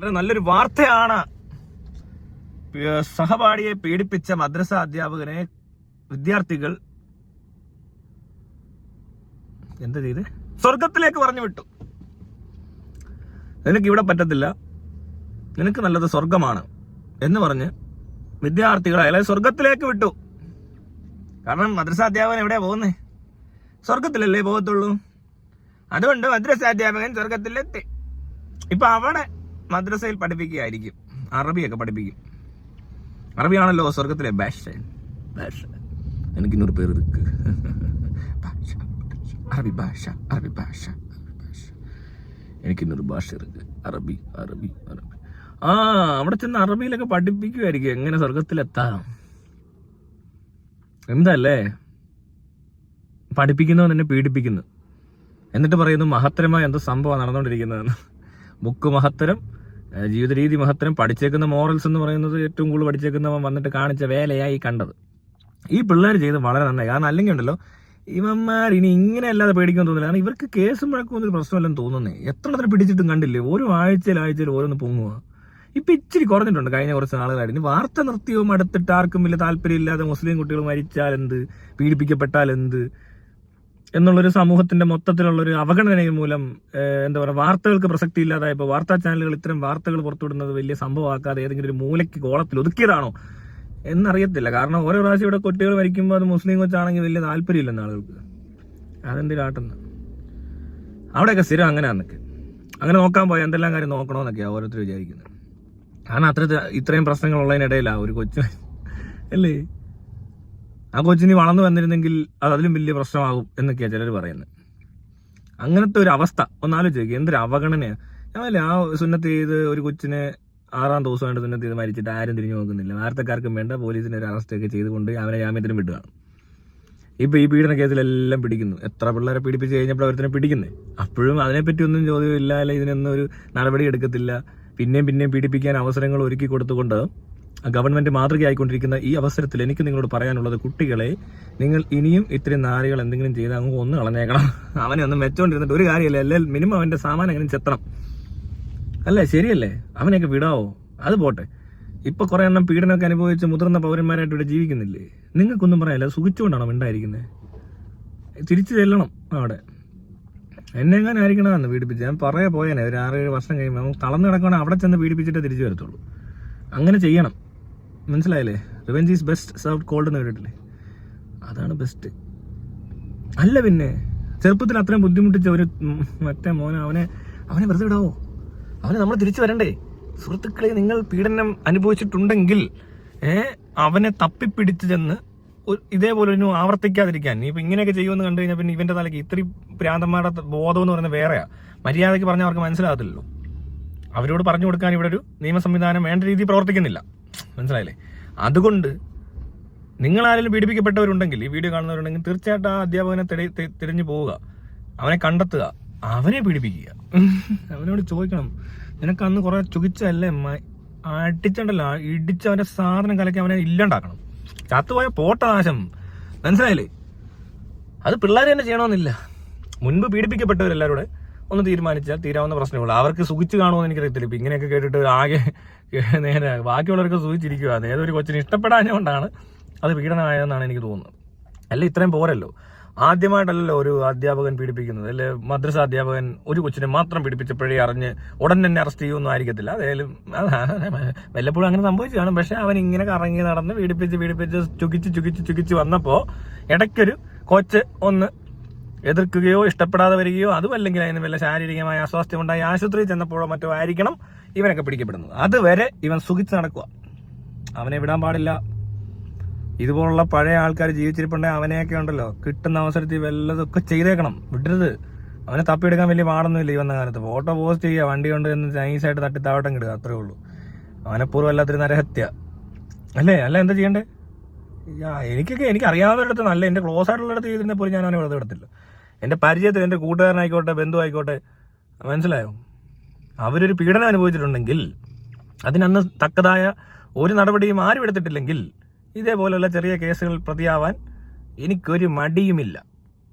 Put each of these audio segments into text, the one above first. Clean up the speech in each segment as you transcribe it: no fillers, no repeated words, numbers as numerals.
വളരെ നല്ലൊരു വാർത്തയാണ്. സഹപാഠിയെ പീഡിപ്പിച്ച മദ്രസ അധ്യാപകനെ വിദ്യാർത്ഥികൾ എന്താ ചെയ്ത് സ്വർഗത്തിലേക്ക് പറഞ്ഞു വിട്ടു. നിനക്ക് ഇവിടെ പറ്റത്തില്ല, നിനക്ക് നല്ലത് സ്വർഗമാണ് എന്ന് പറഞ്ഞ് വിദ്യാർത്ഥികളെ അയാളെ സ്വർഗത്തിലേക്ക് വിട്ടു. കാരണം മദ്രസ അധ്യാപകൻ എവിടെയാ പോകുന്നേ? സ്വർഗത്തിലല്ലേ പോകത്തുള്ളൂ. അതുകൊണ്ട് മദ്രസ അധ്യാപകൻ സ്വർഗത്തിലെത്തി. ഇപ്പൊ അവിടെ മദ്രസയിൽ പഠിപ്പിക്കുകയായിരിക്കും, അറബിയൊക്കെ പഠിപ്പിക്കും. അറബിയാണല്ലോ സ്വർഗത്തിലെ ഭാഷ. എനിക്ക് 100 പേര് അറബി ഭാഷ എനിക്ക് 100 ഭാഷ അറബി. അവിടെ ചെന്ന് അറബിയിലൊക്കെ പഠിപ്പിക്കുമായിരിക്കും എങ്ങനെ സ്വർഗത്തിലെത്താം. എന്തല്ലേ പഠിപ്പിക്കുന്നവൻ എന്നെ പീഡിപ്പിക്കുന്നു, എന്നിട്ട് പറയുന്നു മഹത്തരമായ എന്തോ സംഭവം നടന്നുകൊണ്ടിരിക്കുന്നതെന്ന്. ബുക്ക് മഹത്തരം, ജീവിത രീതി മഹത്തരം, പഠിച്ചേക്കുന്ന മോറൽസ് എന്ന് പറയുന്നത് ഏറ്റവും കൂടുതൽ പഠിച്ചേക്കുന്നവൻ വന്നിട്ട് കാണിച്ച വേലയായി കണ്ടത്. ഈ പിള്ളേർ ചെയ്ത് വളരെ നന്നായി. കാരണം അല്ലെങ്കിൽ ഉണ്ടല്ലോ ഇവന്മാർ ഇനി ഇങ്ങനെ അല്ലാതെ പേടിക്കാൻ തോന്നില്ല. കാരണം ഇവർക്ക് കേസും മുഴക്കൊന്നും ഒരു പ്രശ്നമല്ലെന്ന് തോന്നുന്നേ. എത്ര പിടിച്ചിട്ടും കണ്ടില്ലേ, ഓരോ ആഴ്ചയിൽ ഓരോന്ന് പൊങ്ങുക. ഇപ്പൊ ഇച്ചിരി കുറഞ്ഞിട്ടുണ്ട് കഴിഞ്ഞ കുറച്ച് നാളുകളായിട്ട്. ഇനി വാർത്ത നിർത്തിയും അടുത്തിട്ട് ആർക്കും വലിയ താല്പര്യമില്ലാതെ മുസ്ലിം കുട്ടികൾ മരിച്ചാൽ എന്ത്, പീഡിപ്പിക്കപ്പെട്ടാൽ എന്ത് എന്നുള്ളൊരു സമൂഹത്തിന്റെ മൊത്തത്തിലുള്ളൊരു അവഗണന മൂലം എന്താ പറയുക, വാർത്തകൾക്ക് പ്രസക്തി ഇല്ലാതായപ്പോൾ വാർത്താ ചാനലുകൾ ഇത്തരം വാർത്തകൾ പുറത്തുവിടുന്നത് വലിയ സംഭവമാക്കാതെ ഏതെങ്കിലും ഒരു മൂലയ്ക്ക് കോളത്തിൽ ഒതുക്കിയതാണോ എന്നറിയത്തില്ല. കാരണം ഓരോ പ്രാവശ്യം ഇവിടെ കുട്ടികൾ മരിക്കുമ്പോൾ അത് മുസ്ലിം കൊച്ചാണെങ്കിൽ വലിയ താല്പര്യമില്ലെന്ന് ആളുകൾക്ക്. അതെന്തിനാട്ടെന്ന് അവിടെയൊക്കെ സ്ഥിരം അങ്ങനെ നോക്കാൻ പോയാൽ എന്തെല്ലാം കാര്യം നോക്കണമെന്നൊക്കെയാണ് ഓരോരുത്തർ വിചാരിക്കുന്നത്. കാരണം ഇത്രയും പ്രശ്നങ്ങളുള്ളതിനിടയിലാണ് ഒരു കൊച്ചു അല്ലേ, ആ കൊച്ചിനി വളർന്നു വന്നിരുന്നെങ്കിൽ അതിലും വലിയ പ്രശ്നമാകും എന്നൊക്കെയാണ് ചിലർ പറയുന്നത്. അങ്ങനത്തെ ഒരു അവസ്ഥ ഒന്നാലോചിക്കുക, എന്തൊരു അവഗണനയാണ്. ഞാനല്ലേ ആ സുന്നത്ത് ചെയ്ത് ഒരു കൊച്ചിനെ 6-ാം ദിവസമായിട്ട് സുന്നത്ത് ചെയ്ത് മരിച്ചിട്ട് ആരും തിരിഞ്ഞു നോക്കുന്നില്ല. വാർത്തക്കാർക്കും വേണ്ട, പോലീസിന് ഒരു അറസ്റ്റ് ഒക്കെ ചെയ്തുകൊണ്ട് അവനെ ജാമ്യത്തിന് വിടുകയാണ്. ഇപ്പൊ ഈ പീഡന കേസിലെല്ലാം പിടിക്കുന്നു. എത്ര പിള്ളേരെ പീഡിപ്പിച്ച് കഴിഞ്ഞപ്പോൾ അവരെ പിടിക്കുന്നേ. അപ്പോഴും അതിനെപ്പറ്റി ഒന്നും ചോദ്യമില്ല, അല്ലെ ഇതിനൊന്നും ഒരു നടപടി എടുക്കത്തില്ല. പിന്നെയും പീഡിപ്പിക്കാൻ അവസരങ്ങൾ ഒരുക്കി കൊടുത്തുകൊണ്ട് ഗവൺമെന്റ് മാതൃകയായിക്കൊണ്ടിരിക്കുന്ന ഈ അവസരത്തിൽ എനിക്ക് നിങ്ങളോട് പറയാനുള്ളത്, കുട്ടികളെ നിങ്ങൾ ഇനിയും ഇത്രയും നാരികൾ എന്തെങ്കിലും ചെയ്ത് അങ്ങ് ഒന്ന് കളഞ്ഞേക്കണം. അവനെ ഒന്നും വെച്ചോണ്ടിരുന്നിട്ട് ഒരു കാര്യമില്ല. അല്ലെങ്കിൽ മിനിമം അവന്റെ സാമാനം എങ്ങനെ ചെത്തണം, അല്ലേ? ശരിയല്ലേ? അവനെയൊക്കെ വിടാവോ? അത് പോട്ടെ. ഇപ്പൊ കുറെ എണ്ണം പീഡനമൊക്കെ അനുഭവിച്ച് മുതിർന്ന പൗരന്മാരായിട്ട് ഇവിടെ ജീവിക്കുന്നില്ലേ? നിങ്ങൾക്കൊന്നും പറയാനില്ല, സുഖിച്ചുകൊണ്ടാണോ ഉണ്ടായിരിക്കുന്നത്? തിരിച്ചു ചെല്ലണം അവിടെ. എന്നെങ്ങനെ ആയിരിക്കണമെന്ന് പീഡിപ്പിച്ച് ഞാൻ പോയേനെ. ഒരു 6-7 വർഷം കഴിയുമ്പോൾ നമുക്ക് തളർന്നു കിടക്കണം, അവിടെ ചെന്ന് പീഡിപ്പിച്ചിട്ടേ തിരിച്ചു വരത്തുള്ളൂ. അങ്ങനെ ചെയ്യണം, മനസ്സിലായില്ലേ? Revenge is best served cold എന്ന് കേട്ടിട്ടില്ലേ? അതാണ് ബെസ്റ്റ്. അല്ല പിന്നെ ചെറുപ്പത്തിൽ അത്രയും ബുദ്ധിമുട്ടിച്ച ഒരു മറ്റേ മോനെ അവനെ വെറുതെ വിടാവോ? അവനെ നമ്മൾ തിരിച്ചു വരണ്ടേ? സുഹൃത്തുക്കളെ, നിങ്ങൾ പീഡനം അനുഭവിച്ചിട്ടുണ്ടെങ്കിൽ അവനെ തപ്പിപ്പിടിച്ച് ചെന്ന് ഇതേപോലെ ഒരു ആവർത്തിക്കാതിരിക്കാൻ. നീ ഇപ്പൊ ഇങ്ങനെയൊക്കെ ചെയ്യുമെന്ന് കണ്ടു കഴിഞ്ഞാൽ പിന്നെ ഇവന്റെ തലയ്ക്ക് ഇത്രയും ഭ്രാന്തന്മാരുടെ ബോധം എന്ന് പറയുന്നത് വേറെയാ. മര്യാദയ്ക്ക് പറഞ്ഞാൽ അവർക്ക് മനസ്സിലാകത്തില്ലല്ലോ. അവരോട് പറഞ്ഞു കൊടുക്കാൻ ഇവിടെ ഒരു നിയമ സംവിധാനം വേണ്ട രീതിയിൽ പ്രവർത്തിക്കുന്നില്ല, മനസ്സിലായില്ലേ? അതുകൊണ്ട് നിങ്ങൾ ആരെങ്കിലും പീഡിപ്പിക്കപ്പെട്ടവരുണ്ടെങ്കിൽ, ഈ വീഡിയോ കാണുന്നവരുണ്ടെങ്കിൽ തീർച്ചയായിട്ടും ആ അധ്യാപകനെ തിരഞ്ഞു പോവുക, അവനെ കണ്ടെത്തുക, അവനെ പീഡിപ്പിക്കുക. അവനോട് ചോദിക്കണം, നിനക്ക് അന്ന് കുറെ ചുകിച്ചല്ലേ അടിച്ചണ്ടല്ലോ, ഇടിച്ച് അവന്റെ സാധനം കലക്കി അവനെ ഇല്ലാണ്ടാക്കണം. ചത്തുപോയ പോട്ടനാശം, മനസ്സിലായില്ലേ? അത് പിള്ളേർ തന്നെ ചെയ്യണമെന്നില്ല. മുൻപ് പീഡിപ്പിക്കപ്പെട്ടവരെല്ലാവരും ഒന്ന് തീരുമാനിച്ചാൽ തീരാവുന്ന പ്രശ്നമുള്ളൂ. അവർക്ക് സുഖിച്ച് കാണുമെന്ന് എനിക്കറിയത്തില്ല. ഇപ്പം ഇങ്ങനെയൊക്കെ കേട്ടിട്ട് ആകെ നേരെ ബാക്കിയുള്ളവർക്ക് സുഖിച്ചിരിക്കുക. ഏതൊരു കൊച്ചിന് ഇഷ്ടപ്പെടാഞ്ഞുകൊണ്ടാണ് അത് പീഡനമായതെന്നാണ് എനിക്ക് തോന്നുന്നത്. അല്ല, ഇത്രയും പോരല്ലോ. ആദ്യമായിട്ടല്ലല്ലോ ഒരു അധ്യാപകൻ പീഡിപ്പിക്കുന്നത്, അല്ലെ? മദ്രസ അധ്യാപകൻ ഒരു കൊച്ചിനെ മാത്രം പീഡിപ്പിച്ചപ്പോഴേ അറിഞ്ഞ് ഉടൻ തന്നെ അറസ്റ്റ് ചെയ്യുമെന്നും ആയിരിക്കത്തില്ല. അതായാലും വല്ലപ്പോഴും അങ്ങനെ സംഭവിച്ചു കാണും. പക്ഷെ അവൻ ഇങ്ങനെ കറങ്ങി നടന്ന് പീഡിപ്പിച്ച് ചുകിച്ച് വന്നപ്പോൾ ഇടയ്ക്കൊരു കൊച്ച് ഒന്ന് എതിർക്കുകയോ ഇഷ്ടപ്പെടാതെ വരികയോ, അതുമല്ലെങ്കിൽ അതിന് വല്ല ശാരീരികമായ അസ്വാസ്ഥ്യം ഉണ്ടായി ആശുപത്രിയിൽ ചെന്നപ്പോഴോ മറ്റോ ആയിരിക്കണം ഇവനൊക്കെ പിടിക്കപ്പെടുന്നത്. അതുവരെ ഇവൻ സുഖിച്ച് നടക്കുക. അവനെ വിടാൻ പാടില്ല. ഇതുപോലുള്ള പഴയ ആൾക്കാർ ജീവിച്ചിരിപ്പുണ്ടെങ്കിൽ അവനെയൊക്കെ ഉണ്ടല്ലോ കിട്ടുന്ന അവസരത്തിൽ വല്ലതൊക്കെ ചെയ്തേക്കണം, വിടരുത്. അവനെ തപ്പിയെടുക്കാൻ വലിയ പാടൊന്നുമില്ല ഈ വന്ന കാലത്ത്. ഫോട്ടോ പോസ്റ്റ് ചെയ്യുക, വണ്ടി കൊണ്ട് എന്ന് നൈസായിട്ട് തട്ടി താവട്ടം കിടുക, അത്രേ ഉള്ളൂ. അവനെപ്പൂർവ്വം അല്ലാത്തൊരു നരഹത്യ അല്ലേ? അല്ല, എന്താ ചെയ്യണ്ടേ? എനിക്ക് അറിയാവുന്നവരുടെ നല്ല എൻ്റെ ക്ലോസ് ആയിട്ടുള്ളിടത്ത് ചെയ്തിരുന്ന പോലും ഞാൻ അവനെ വെറുതെ വിടത്തില്ല. എൻ്റെ പരിചയത്തിൽ എൻ്റെ കൂട്ടുകാരനായിക്കോട്ടെ, ബന്ധു ആയിക്കോട്ടെ, മനസ്സിലായോ? അവരൊരു പീഡനം അനുഭവിച്ചിട്ടുണ്ടെങ്കിൽ അതിനന്ന് തക്കതായ ഒരു നടപടിയും ആരും എടുത്തിട്ടില്ലെങ്കിൽ ഇതേപോലെയുള്ള ചെറിയ കേസുകൾ പ്രതിയാവാൻ എനിക്കൊരു മടിയുമില്ല.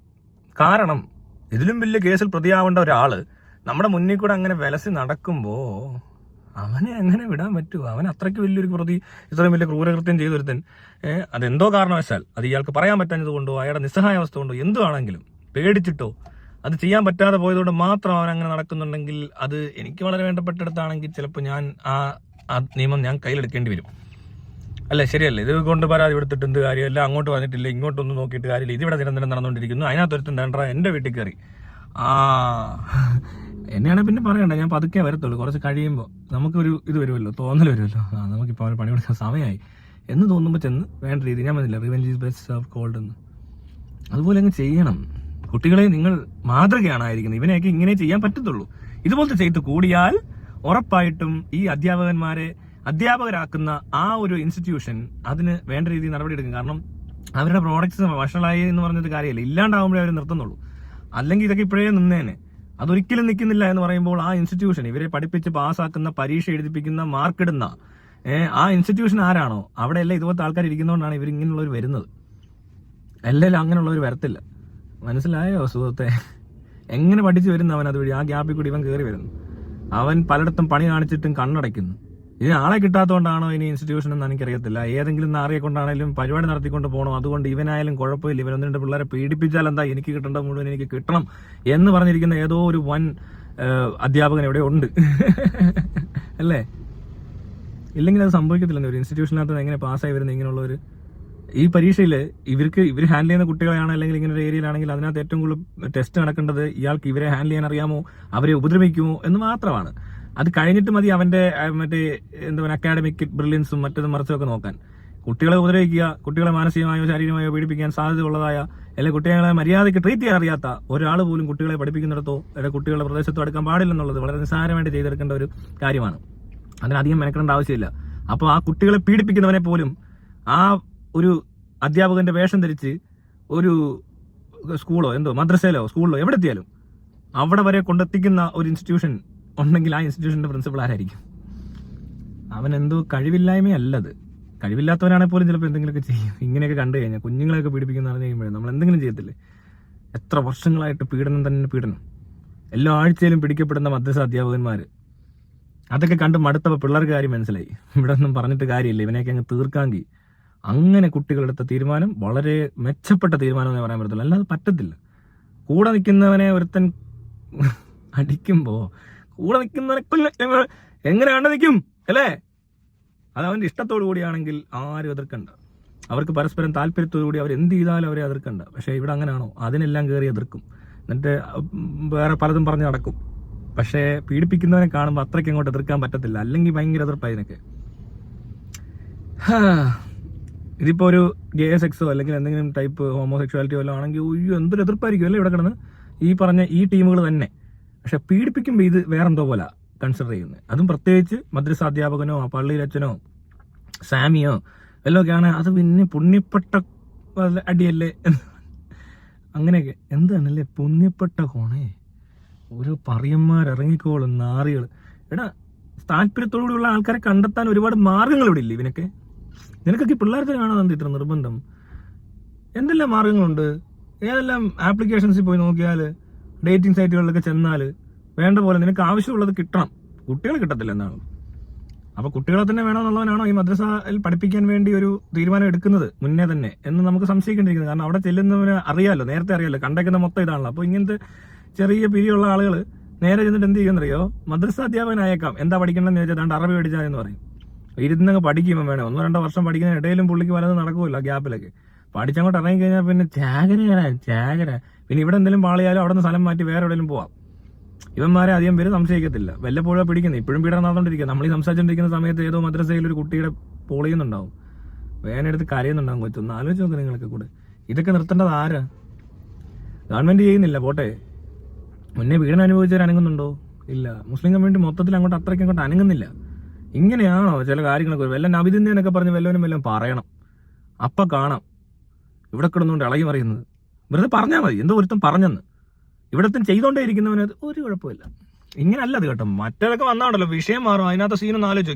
കാരണം ഇതിലും വലിയ കേസിൽ പ്രതിയാവേണ്ട ഒരാള് നമ്മുടെ മുന്നിൽ കൂടെ അങ്ങനെ വിലസി നടക്കുമ്പോൾ അവനെ എങ്ങനെ വിടാൻ പറ്റുമോ? അവൻ അത്രയ്ക്ക് വലിയൊരു പ്രതി, ഇത്രയും വലിയ ക്രൂരകൃത്യം ചെയ്തൊരുത്തൻ. അതെന്തോ കാരണവശാൽ, അത് ഇയാൾക്ക് പറയാൻ പറ്റാഞ്ഞത് കൊണ്ടോ അയാളുടെ നിസ്സഹായാവസ്ഥ കൊണ്ടോ എന്തുവാണെങ്കിലും പേടിച്ചിട്ടോ അത് ചെയ്യാൻ പറ്റാതെ പോയതുകൊണ്ട് മാത്രം അവൻ അങ്ങനെ നടക്കുന്നുണ്ടെങ്കിൽ അത് എനിക്ക് വളരെ വേണ്ടപ്പെട്ടെടുത്താണെങ്കിൽ ചിലപ്പോൾ ഞാൻ ആ നിയമം ഞാൻ കയ്യിലെടുക്കേണ്ടി വരും. അല്ലേ, ശരിയല്ലേ? ഇത് കൊണ്ട് പരാതി എടുത്തിട്ട് എന്ത് കാര്യമല്ല, അങ്ങോട്ട് പറഞ്ഞിട്ടില്ല, ഇങ്ങോട്ടൊന്നും നോക്കിയിട്ട് കാര്യമില്ല, ഇതിവിടെ നിരന്തരം നടന്നുകൊണ്ടിരിക്കുന്നു, അതിനകത്തൊരുത്തം തേണ്ട എൻ്റെ വീട്ടിൽ കയറി. എന്നെയാണെങ്കിൽ പിന്നെ പറയണ്ട, ഞാൻ പതുക്കെ വരത്തുള്ളൂ. കുറച്ച് കഴിയുമ്പോൾ നമുക്കൊരു ഇത് വരുമല്ലോ, തോന്നൽ വരുമല്ലോ, നമുക്കിപ്പോൾ അവന് പണി കൊടുക്കാൻ സമയമായി എന്ന് തോന്നുമ്പോൾ ചെന്ന് വേണ്ട രീതി, ഞാൻ പറഞ്ഞില്ല revenge is best of cold എന്ന്, അതുപോലെ അങ്ങ് ചെയ്യണം. കുട്ടികളെ നിങ്ങൾ മാതൃകയാണ് ആയിരിക്കുന്നത്, ഇവനെയൊക്കെ ഇങ്ങനെ ചെയ്യാൻ പറ്റത്തുള്ളൂ. ഇതുപോലത്തെ ചെയ്ത് കൂടിയാൽ ഉറപ്പായിട്ടും ഈ അധ്യാപകരാക്കുന്ന ആ ഒരു ഇൻസ്റ്റിറ്റ്യൂഷൻ അതിന് വേണ്ട രീതിയിൽ നടപടിയെടുക്കും. കാരണം അവരുടെ പ്രോഡക്ട്സ് വഷളായി എന്ന് പറഞ്ഞൊരു കാര്യമില്ല, ഇല്ലാണ്ടാവുമ്പോഴേ അവർ നിർത്തുന്നുള്ളൂ. അല്ലെങ്കിൽ ഇതൊക്കെ ഇപ്പോഴേ നിന്നേനെ. അതൊരിക്കലും നിൽക്കുന്നില്ല എന്ന് പറയുമ്പോൾ ആ ഇൻസ്റ്റിറ്റ്യൂഷൻ, ഇവരെ പഠിപ്പിച്ച് പാസ്സാക്കുന്ന, പരീക്ഷ എഴുതിപ്പിക്കുന്ന, മാർക്കിടുന്ന ആ ഇൻസ്റ്റിറ്റ്യൂഷൻ ആരാണോ അവിടെയല്ല ഇതുപോലത്തെ ആൾക്കാർ ഇരിക്കുന്നതുകൊണ്ടാണ് ഇവർ ഇങ്ങനെയുള്ളവർ വരുന്നത്. അല്ലെങ്കിലും അങ്ങനെയുള്ളവർ വരത്തില്ല. മനസ്സിലായോ സുഹൃത്തെ? എങ്ങനെ പഠിച്ചു വരുന്നു അവൻ അതുവഴി? ആ ഗ്യാപ്പിൽ കൂടി ഇവൻ കയറി വരുന്നു. അവൻ പലയിടത്തും പണി കാണിച്ചിട്ടും കണ്ണടയ്ക്കുന്നു. ഇതിന് ആളെ കിട്ടാത്തതുകൊണ്ടാണോ ഇനി ഇൻസ്റ്റിറ്റ്യൂഷൻ എന്ന് എനിക്കറിയത്തില്ല. ഏതെങ്കിലും നാറിയെ കൊണ്ടാണെങ്കിലും പരിപാടി നടത്തിക്കൊണ്ട് പോകണം, അതുകൊണ്ട് ഇവനായാലും കുഴപ്പമില്ല, ഇവൻ 1-2 പിള്ളേരെ പീഡിപ്പിച്ചാൽ എന്താ, എനിക്ക് കിട്ടേണ്ട മുഴുവൻ എനിക്ക് കിട്ടണം എന്ന് പറഞ്ഞിരിക്കുന്ന ഏതോ ഒരു വൻ അധ്യാപകൻ എവിടെ ഉണ്ട് അല്ലേ? ഇല്ലെങ്കിൽ അത് സംഭവിക്കത്തില്ല. ഒരു ഇൻസ്റ്റിറ്റ്യൂഷനകത്ത് എങ്ങനെ പാസ്സായി വരുന്നത് ഇങ്ങനെയുള്ളവർ? ഈ പരീക്ഷയിൽ ഇവർ ഹാൻഡിൽ ചെയ്യുന്ന കുട്ടികളെയാണ്, അല്ലെങ്കിൽ ഇങ്ങനെ ഒരു ഏരിയയിലാണെങ്കിൽ അതിനകത്ത് ഏറ്റവും കൂടുതൽ ടെസ്റ്റ് നടക്കേണ്ടത് ഇയാൾക്ക് ഇവരെ ഹാൻഡിൽ ചെയ്യാൻ അറിയാമോ, അവരെ ഉപദ്രവിക്കുമോ എന്ന് മാത്രമാണ്. അത് കഴിഞ്ഞിട്ട് മതി അവന്റെ എന്താ അക്കാഡമിക് ബ്രില്യൻസും മറ്റതും മറിച്ചൊക്കെ നോക്കാൻ. കുട്ടികളെ ഉപദ്രവിക്കുക, കുട്ടികളെ മാനസികമായോ ശാരീരികമായോ പീഡിപ്പിക്കാൻ സാധ്യതയുള്ളതായ, അല്ലെങ്കിൽ കുട്ടികളെ മര്യാദയ്ക്ക് ട്രീറ്റ് ചെയ്യാൻ അറിയാത്ത ഒരാൾ പോലും കുട്ടികളെ പഠിപ്പിക്കുന്നിടത്തോ അല്ലെങ്കിൽ കുട്ടികളുടെ പ്രദേശത്തോ എടുക്കാൻ പാടില്ലെന്നുള്ളത് വളരെ നിസ്സാരമായിട്ട് ചെയ്തെടുക്കേണ്ട ഒരു കാര്യമാണ്. അതിനധികം മെനക്കെടേണ്ട ആവശ്യമില്ല. അപ്പോൾ ആ കുട്ടികളെ പീഡിപ്പിക്കുന്നവനെ പോലും ആ ഒരു അധ്യാപകന്റെ വേഷം ധരിച്ച് ഒരു സ്കൂളോ മദ്രസയിലോ സ്കൂളിലോ എവിടെ എത്തിയാലും അവിടെ വരെ കൊണ്ടെത്തിക്കുന്ന ഒരു ഇൻസ്റ്റിറ്റ്യൂഷൻ ഉണ്ടെങ്കിൽ ആ ഇൻസ്റ്റിറ്റ്യൂഷന്റെ പ്രിൻസിപ്പൾ ആരായിരിക്കും? അവൻ എന്തോ കഴിവില്ലായ്മയല്ലത്. കഴിവില്ലാത്തവനാണെങ്കിൽ പോലും ചിലപ്പോൾ എന്തെങ്കിലുമൊക്കെ ചെയ്യും. ഇങ്ങനെയൊക്കെ കണ്ടു കഴിഞ്ഞാൽ കുഞ്ഞുങ്ങളെയൊക്കെ പീഡിപ്പിക്കുന്ന പറഞ്ഞു കഴിയുമ്പോഴേ നമ്മൾ എന്തെങ്കിലും ചെയ്യത്തില്ലേ? എത്ര വർഷങ്ങളായിട്ട് പീഡനം തന്നെ പീഡനം. എല്ലാ ആഴ്ചയിലും പിടിക്കപ്പെടുന്ന മദ്രസ അധ്യാപകന്മാർ, അതൊക്കെ കണ്ട് മടുത്തപ്പോൾ പിള്ളേർക്ക് കാര്യം മനസ്സിലായി, ഇവിടെ ഒന്നും പറഞ്ഞിട്ട് കാര്യമില്ല, ഇവനെയൊക്കെ അങ്ങ് തീർക്കാമെങ്കിൽ. അങ്ങനെ കുട്ടികളെടുത്ത തീരുമാനം വളരെ മെച്ചപ്പെട്ട തീരുമാനം എന്ന് പറയാൻ പറ്റത്തില്ല, അല്ലാതെ പറ്റത്തില്ല. കൂടെ നിൽക്കുന്നവനെ ഒരുത്തൻ അടിക്കുമ്പോൾ കൂടെ നിൽക്കുന്നവനെ എങ്ങനെ കണ്ടു നിൽക്കും അല്ലേ? അത് അവൻ്റെ ഇഷ്ടത്തോടു കൂടിയാണെങ്കിൽ ആരും എതിർക്കണ്ട. അവർക്ക് പരസ്പരം താല്പര്യത്തോടു കൂടി അവർ എന്ത് ചെയ്താലും അവരെ എതിർക്കണ്ട. പക്ഷേ ഇവിടെ അങ്ങനെയാണോ? അതിനെല്ലാം കയറി എതിർക്കും, എന്നിട്ട് വേറെ പലതും പറഞ്ഞ് നടക്കും. പക്ഷേ പീഡിപ്പിക്കുന്നവനെ കാണുമ്പോൾ അത്രയ്ക്ക് അങ്ങോട്ട് എതിർക്കാൻ പറ്റത്തില്ല, അല്ലെങ്കിൽ ഭയങ്കര എതിർപ്പായി ഇതിനൊക്കെ. ഇതിപ്പോൾ ഒരു ഗേ സെക്സോ അല്ലെങ്കിൽ എന്തെങ്കിലും ടൈപ്പ് ഹോമോസെക്ഷുവാലിറ്റി വല്ലതും ആണെങ്കിൽ എന്തൊരു എതിർപ്പായിരിക്കും അല്ലേ ഇവിടെ കിടന്ന് ഈ പറഞ്ഞ ഈ ടീമുകൾ തന്നെ. പക്ഷെ പീഡിപ്പിക്കുമ്പോൾ ഇത് വേറെന്തോ പോലെ കൺസിഡർ ചെയ്യുന്നത്. അതും പ്രത്യേകിച്ച് മദ്രസ അധ്യാപകനോ പള്ളിയിലച്ഛനോ സാമിയോ വല്ലതൊക്കെയാണ്, അത് പിന്നെ പുണ്യപ്പെട്ട അടിയല്ലേ അങ്ങനെയൊക്കെ. എന്താണല്ലേ പുണ്യപ്പെട്ട കോണേ, ഓരോ പറയന്മാരിറങ്ങിക്കോളും നാറികൾ. എടാ, താല്പര്യത്തോടുകൂടിയുള്ള ആൾക്കാരെ കണ്ടെത്താൻ ഒരുപാട് മാർഗങ്ങൾ ഇവിടെ ഇല്ലേ ഇവനൊക്കെ? നിനക്കൊക്കെ പിള്ളേർക്ക് കാണാൻ ഇത്ര നിർബന്ധം? എന്തെല്ലാം മാർഗങ്ങളുണ്ട്. ഏതെല്ലാം ആപ്ലിക്കേഷൻസിൽ പോയി നോക്കിയാൽ, ഡേറ്റിംഗ് സൈറ്റുകളിലൊക്കെ ചെന്നാൽ വേണ്ട പോലെ നിനക്ക് ആവശ്യമുള്ളത് കിട്ടണം. കുട്ടികളെ കിട്ടത്തില്ല എന്നാണ്. അപ്പോൾ കുട്ടികളെ തന്നെ വേണമെന്നുള്ളവനാണോ ഈ മദ്രസയിൽ പഠിപ്പിക്കാൻ വേണ്ടി ഒരു തീരുമാനം എടുക്കുന്നത് മുന്നേ തന്നെ എന്ന് നമുക്ക് സംശയിക്കേണ്ടിയിരിക്കുന്നത്. കാരണം അവിടെ ചെല്ലുന്നവന് അറിയാമല്ലോ, നേരത്തെ അറിയാമല്ലോ, കണ്ടേക്കുന്ന മൊത്തം ഇതാണല്ലോ. അപ്പോൾ ഇങ്ങനത്തെ ചെറിയ പിരിയുള്ള ആളുകൾ നേരെ ചെന്നിട്ട് എന്ത് ചെയ്യുമെന്നറിയോ? മദ്രസ അധ്യാപകനായേക്കാം, എന്താ പഠിക്കണമെന്ന് ചോദിച്ചാൽ ദാണ്ട് അറബി പഠിച്ചാൽ എന്ന് പറയും. ഇരുന്നങ്ങ് പഠിക്കുമ്പോൾ വേണം 1-2 വർഷം പഠിക്കുന്ന ഇടയിലും പുള്ളിക്ക് വലത് നടക്കുമല്ലോ ഗ്യാപ്പിലൊക്കെ. പഠിച്ചങ്ങോട്ട് ഇറങ്ങിക്കഴിഞ്ഞാൽ പിന്നെ ചാകര. പിന്നെ ഇവിടെ എന്തെങ്കിലും പാളിയാലും അവിടെ നിന്ന് സ്ഥലം മാറ്റി വേറെ എവിടെയെങ്കിലും പോവാം. ഇവന്മാരെ അധികം പേര് സംശയിക്കത്തില്ല. വല്ലപ്പോഴും പിടിക്കുന്നത്. ഇപ്പോഴും പീഡനം നടന്നുകൊണ്ടിരിക്കുക. നമ്മൾ ഈ സംസാരിച്ചുകൊണ്ടിരിക്കുന്ന സമയത്ത് ഏതോ മദ്രസയിൽ ഒരു കുട്ടിയുടെ പൊളിയുന്നുണ്ടാവും, വേനെടുത്ത് കരയുന്നുണ്ടാവും. കൊച്ചൊന്ന് ആലോചിച്ച് നോക്കുക നിങ്ങളൊക്കെ കൂടെ. ഇതൊക്കെ നിർത്തേണ്ടത് ആരാ? ഗവൺമെന്റ് ചെയ്യുന്നില്ല, പോട്ടെ. മുന്നേ പീഡനം അനുഭവിച്ചവർ അനങ്ങുന്നുണ്ടോ? ഇല്ല. മുസ്ലിം കമ്മ്യൂണിറ്റി മൊത്തത്തിൽ അങ്ങോട്ട് അത്രയ്ക്ക് അങ്ങോട്ട് അനങ്ങുന്നില്ല. ഇങ്ങനെയാണോ ചില കാര്യങ്ങളൊക്കെ? വല്ല നബിദിനെന്നൊക്കെ പറഞ്ഞ് വല്ലവനും പറയണം, അപ്പം കാണാം ഇവിടെ കിടന്നുകൊണ്ട് ഇളകി മറിയുന്നത്. വെറുതെ പറഞ്ഞാൽ മതി, എന്തോ ഒരുത്തം പറഞ്ഞെന്ന്. ഇവിടത്തെ ചെയ്തോണ്ടേ ഇരിക്കുന്നവന് അത് ഒരു കുഴപ്പമില്ല. ഇങ്ങനല്ല അത് കേട്ടോ. മറ്റേതൊക്കെ വന്നാണല്ലോ വിഷയം മാറും. അതിനകത്ത് സീനൊന്നും ആലോചിച്ചു.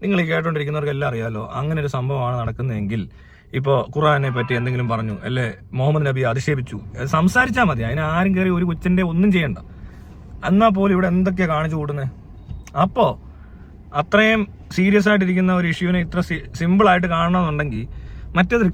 നിങ്ങൾ ഈ കേട്ടോണ്ടിരിക്കുന്നവർക്ക് എല്ലാം അറിയാമല്ലോ അങ്ങനെ ഒരു സംഭവമാണ് നടക്കുന്നതെങ്കിൽ. ഇപ്പോൾ ഖുർആനെ പറ്റി എന്തെങ്കിലും പറഞ്ഞു, അല്ലെ മുഹമ്മദ് നബി അധിക്ഷേപിച്ചു, സംസാരിച്ചാൽ മതി. അതിന് ആരും കയറി ഒരു കൊച്ചിന്റെ ഒന്നും ചെയ്യണ്ട. എന്നാൽ പോലും ഇവിടെ എന്തൊക്കെയാ കാണിച്ചു കൂട്ടുന്നത്. അപ്പോൾ അത്രയും സീരിയസ് ആയിട്ടിരിക്കുന്ന ഒരു ഇഷ്യൂവിനെ ഇത്ര സിമ്പിൾ ആയിട്ട് കാണണമെന്നുണ്ടെങ്കിൽ മറ്റേതൊരു